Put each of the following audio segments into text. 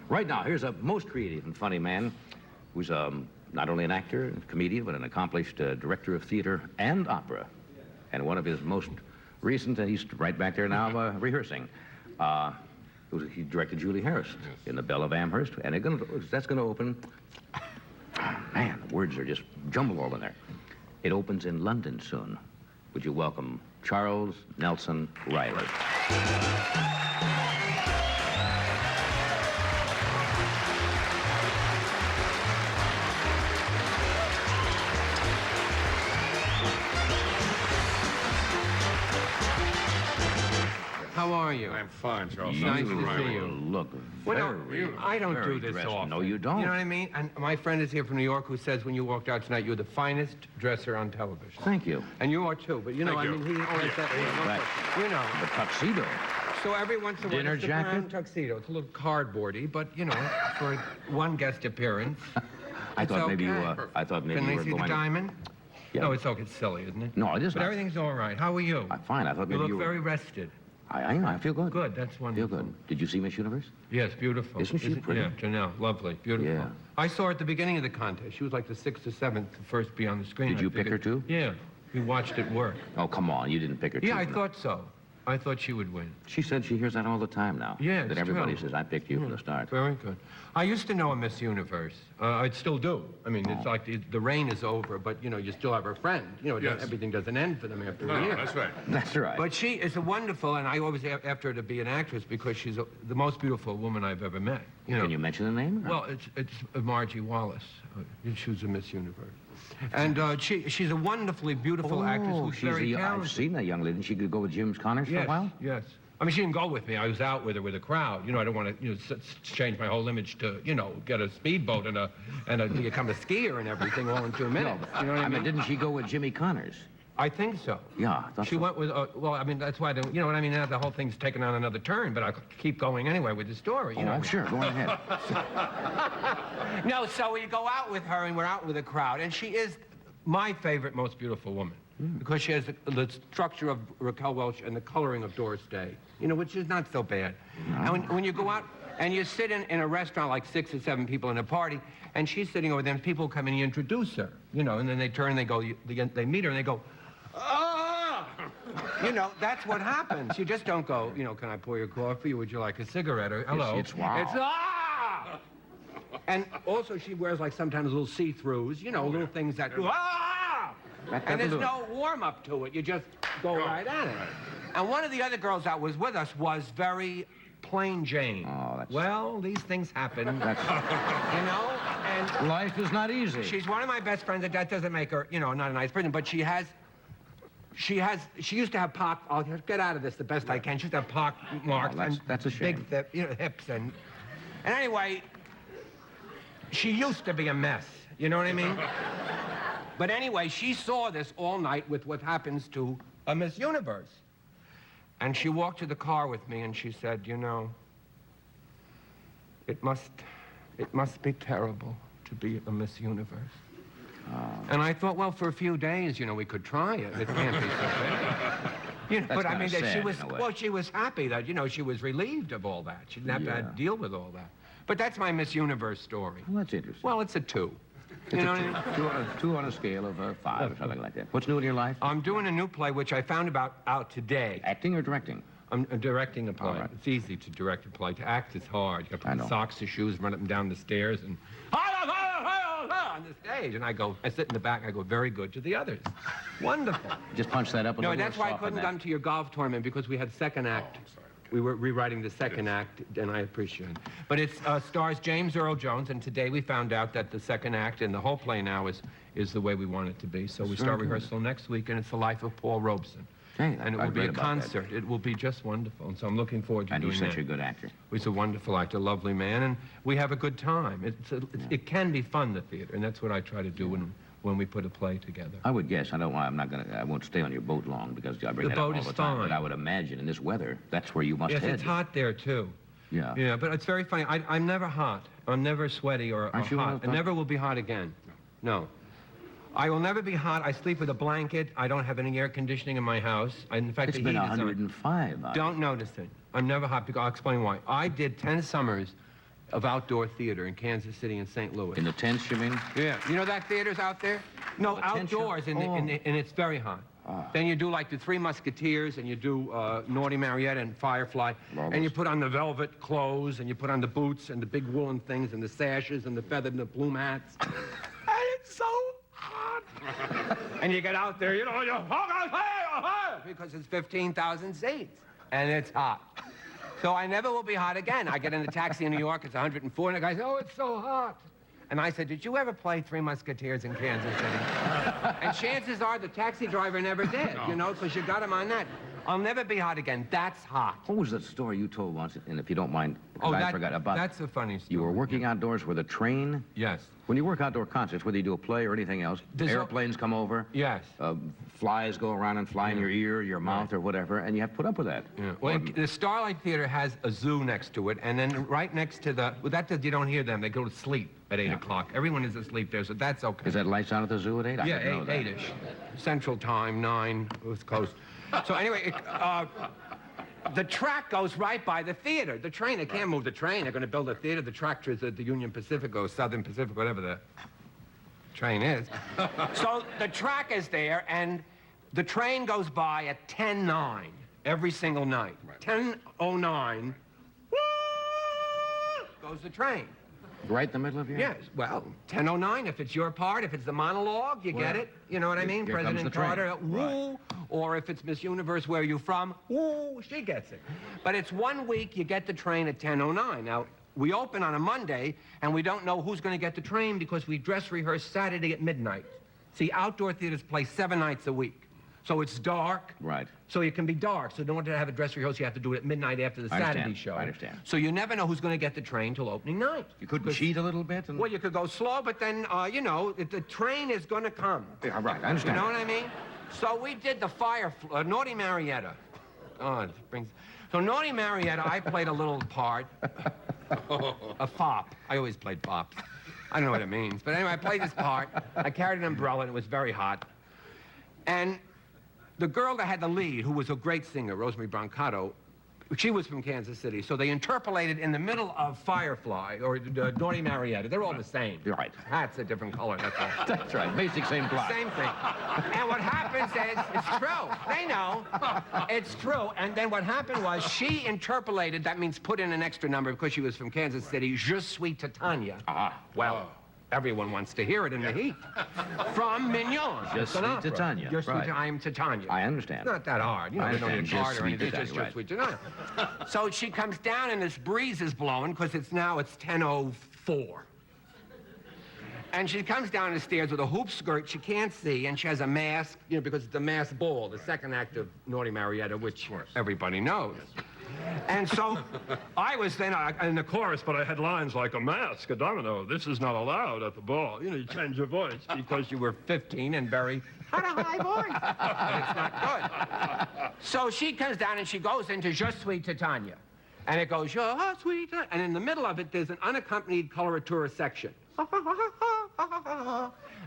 Right now, here's a most creative and funny man who's not only an actor and comedian, but an accomplished director of theater and opera. And one of his most recent, he's right back there now rehearsing. He directed Julie Harris in The Belle of Amherst, and that's going to open. Man, the words are just jumbled all in there. It opens in London soon. Would you welcome Charles Nelson Reilly? How are you? I'm fine, Charles. Nice to see you. Look very, I don't do this dressed. often. No, you don't. You know what I mean? And my friend is here from New York who says when you walked out tonight, you're the finest dresser on television. Thank you. And you are too, but you know, Thank I you. mean, he always said, Right. you know. The tuxedo. So every once in a while, Dinner it's the jacket? brown tuxedo. It's a little cardboardy, but you know, for one guest appearance. I thought maybe okay. I thought maybe Can you they were see going. the diamond? Yeah. No, it's okay. It's silly, isn't it? No, it is But not. everything's all right. How are you? I'm fine. I thought You maybe look you were. very rested. I know. I feel good. Good. That's Feel wonderful. good. Did you see Miss Universe? Yes, beautiful. Isn't she pretty? Yeah, Janelle, lovely, beautiful. Yeah. I saw her at the beginning of the contest. She was like the 6th or 7th to first be on the screen. Did I you pick her figured. too? Yeah, we watched it work. Oh, come on. You didn't pick her too. Yeah, I thought so. I thought she would win. She said she hears that all the time now. Yeah, That it's everybody true. says, I picked you from the start. Very good. I used to know a Miss Universe. I still do. I mean, it's like the reign is over, but, you know, you still have her friend. You know, Yes. everything doesn't end for them after a No, year. that's right. That's right. But she is a wonderful, and I always after her to be an actress because she's the most beautiful woman I've ever met. You know. Can you mention the name? Well, it's Margie Wallace. She was a Miss Universe. And she's a wonderfully beautiful actress who's very talented. I've seen that young lady. She could go with Jim Connors for a Yes, while? yes. I mean, she didn't go with me. I was out with her with a crowd. You know, I don't want to, you know, change my whole image to, you know, get a speedboat and become a skier and everything all in 2 minutes. You know what I mean? Didn't she go with Jimmy Connors? I think so. Yeah, I thought She so. went with, well, I mean, that's why, you know what I mean? Now the whole thing's taken on another turn, but I'll keep going anyway with the story, you know? Oh, sure. Go on ahead. No, so we go out with her, and we're out with a crowd, and she is my favorite, most beautiful woman. Because she has the structure of Raquel Welch and the coloring of Doris Day, you know, which is not so bad. No. And when you go out and you sit in a restaurant like 6 or 7 people in a party, and she's sitting over there, and people come in and you introduce her, you know, and then they turn, they go, they meet her, and they go, ah! You know, that's what happens. You just don't go, you know, can I pour your coffee, or would you like a cigarette, or hello. It's wow. It's ah! And also she wears like sometimes little see-throughs, you know, little things that, ah! And there's no warm-up to it. You just go right at it. And one of the other girls that was with us was very plain Jane. Oh, that's... Well, these things happen. That's... You know? And life is not easy. she's one of my best friends. That doesn't make her, you know, not a nice person, but she used to have I'll get out of this the best I can. She used to have pock marks and that's a shame. big hips and anyway, she used to be a mess. You know what I mean? But anyway, she saw this all night with what happens to a Miss Universe. And she walked to the car with me and she said, you know, it must be terrible to be a Miss Universe. And I thought, well, for a few days, you know, we could try it. It can't be so bad. You know, but I mean, sad, she was, in a way. well, she was happy that, you know, she was relieved of all that. She didn't have to deal with all that. But that's my Miss Universe story. Well, that's interesting. Well, it's a 2. You know what I mean? Two on a scale of 5 or something like that. What's new in your life? I'm doing a new play, which I found out today. Acting or directing? I'm directing a play. All right. It's easy to direct a play. To act is hard. You got to I put socks to shoes, run up and down the stairs, and on the stage. And I sit in the back, and I go, very good to the others. Wonderful. Just punch that up a No, little. that's why I couldn't come to your golf tournament, because we had second act. We were rewriting the second act, and I appreciate it. But it stars James Earl Jones, and today we found out that the second act and the whole play now is the way we want it to be. So we start rehearsal next week, and it's the life of Paul Robeson. Hey, And it will be a concert. It will be just wonderful. And so I'm looking forward to doing that. And he's such a good actor. He's a wonderful actor, lovely man, and we have a good time. It can be fun, the theater, and that's what I try to do when we put a play together. I would guess. I won't stay on your boat long because I bring The that up boat all is the time. fine. But I would imagine in this weather, that's where you must Yes, head. it's hot there, too. Yeah. Yeah, but it's very funny. I'm never hot. I'm never sweaty or Aren't you hot. I never will be hot again. No. I will never be hot. I sleep with a blanket. I don't have any air conditioning in my house. In fact, It's the been heat is on. 105 out. Don't notice it. I'm never hot because I'll explain why. I did 10 summers of outdoor theater in Kansas City and St. Louis. In the tents, you mean? Yeah. You know that theater's out there? No, the tent show? outdoors, and it's very hot. Then you do like the Three Musketeers, and you do Naughty Marietta and Firefly, and you put on the velvet clothes, and you put on the boots, and the big woolen things, and the sashes, and the feathered and the plume hats. And it's so hot. And you get out there, you know, because it's 15,000 seats, and it's hot. So I never will be hot again. I get in a taxi in New York, it's 104, and the guy says, oh, it's so hot. And I said, did you ever play Three Musketeers in Kansas City? And chances are the taxi driver never did, you know, because you got him on that. I'll never be hot again. That's hot. What was that story you told once, and if you don't mind, because I forgot about... That's a funny story. You were working outdoors with a train? Yes. When you work outdoor concerts, whether you do a play or anything else, airplanes come over. Yes. Flies go around and fly in your ear, your mouth, or whatever, and you have to put up with that. Yeah. Well, the Starlight Theater has a zoo next to it, and then right next to the... Well, that you don't hear them. They go to sleep at 8 o'clock. Everyone is asleep there, so that's okay. Is that lights on at the zoo at 8? Yeah, 8-ish. Central Time, 9. It was close. So anyway, the track goes right by the theater. The train, they can't move the train. They're going to build a theater. The track is at the Union Pacific or Southern Pacific, whatever the train is. So the track is there, and the train goes by at 10:09 every single night. 10:09, goes the train. Right in the middle of your... Yes, well, 10:09, if it's your part, if it's the monologue, you get it. You know what I mean? Here comes President the train. Carter, woo. Right. Or if it's Miss Universe, where are you from? Woo, she gets it. But it's 1 week, you get the train at 10:09. Now, we open on a Monday, and we don't know who's going to get the train because we dress rehearse Saturday at midnight. See, outdoor theaters play 7 nights a week. So it's dark. Right. So it can be dark. So in order to have a dress rehearsal, you have to do it at midnight after the Saturday show. I understand. So you never know who's going to get the train till opening night. You couldn't cheat a little bit? And... Well, you could go slow, but then, you know, the train is going to come. Yeah, right, I understand. You know what I mean? So we did the Naughty Marietta. Oh, it brings... So Naughty Marietta, I played a little part. A fop. I always played fops. I don't know what it means. But anyway, I played this part. I carried an umbrella, and it was very hot. And the girl that had the lead, who was a great singer, Rosemary Brancato, she was from Kansas City, so they interpolated in the middle of Firefly, or Naughty Marietta. They're all the same. You're right. Hat's a different color, that's all. That's right. Basic same plot. Same thing. And what happens is, it's true. They know. It's true. And then what happened was she interpolated, that means put in an extra number because she was from Kansas City, Je suis Titania. Well, everyone wants to hear it in the heat. From Mignon. Je suis Titania. Right. I am Titania. I understand. It's not that hard. You know, they don't need Je hard or suis anything. It's Titania, just Je suis Titania. So she comes down and this breeze is blowing because it's 10:04. And she comes down the stairs with a hoop skirt she can't see, and she has a mask, you know, because it's the masked ball, the second act of Naughty Marietta, which everybody knows. And so I was then in the chorus, but I had lines like, a mask, a domino, this is not allowed at the ball. You know, you change your voice because you were 15 and very, had a high voice. But it's not good. So she comes down and she goes into Je suis Titania. And it goes, Je suis Titania. And in the middle of it, there's an unaccompanied coloratura section.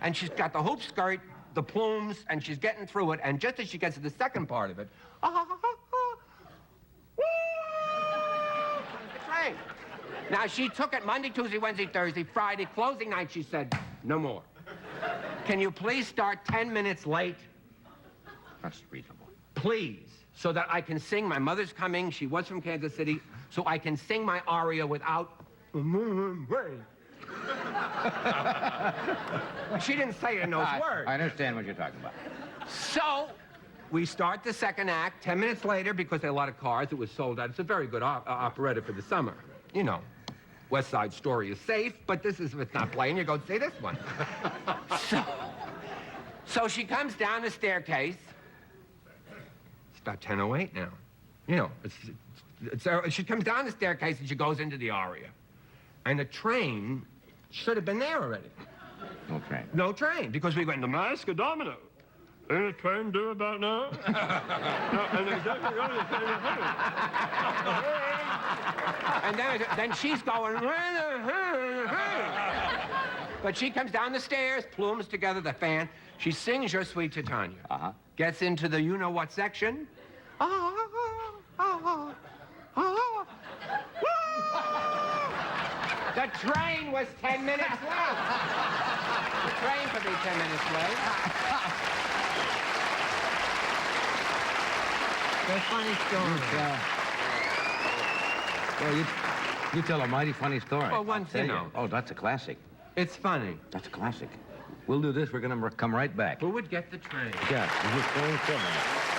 And she's got the hoop skirt, the plumes, and she's getting through it. And just as she gets to the second part of it, now, she took it Monday, Tuesday, Wednesday, Thursday, Friday, closing night, she said, no more. Can you please start 10 minutes late? That's reasonable. Please, so that I can sing. My mother's coming. She was from Kansas City. So I can sing my aria without... She didn't say it in those words. I understand what you're talking about. So we start the second act. 10 minutes later, because there are a lot of cars, it was sold out. It's a very good operetta for the summer. You know, West Side Story is safe, but this is, if it's not playing, you go see this one. So she comes down the staircase. It's about 10:08 now. You know, she comes down the staircase and she goes into the aria. And the train should have been there already. No train. No train, because we went, the mask, a domino. Any train due about now? And then she's going, but she comes down the stairs, plumes together the fan. She sings Je suis Titania. Gets into the you-know-what section. The train was 10 minutes late. The train could be 10 minutes late. They're funny stories. Well, you tell a mighty funny story. Well, once, you know. Oh, that's a classic. It's funny. That's a classic. We'll do this. We're going to come right back. Who would get the train? Yeah, we're just going somewhere.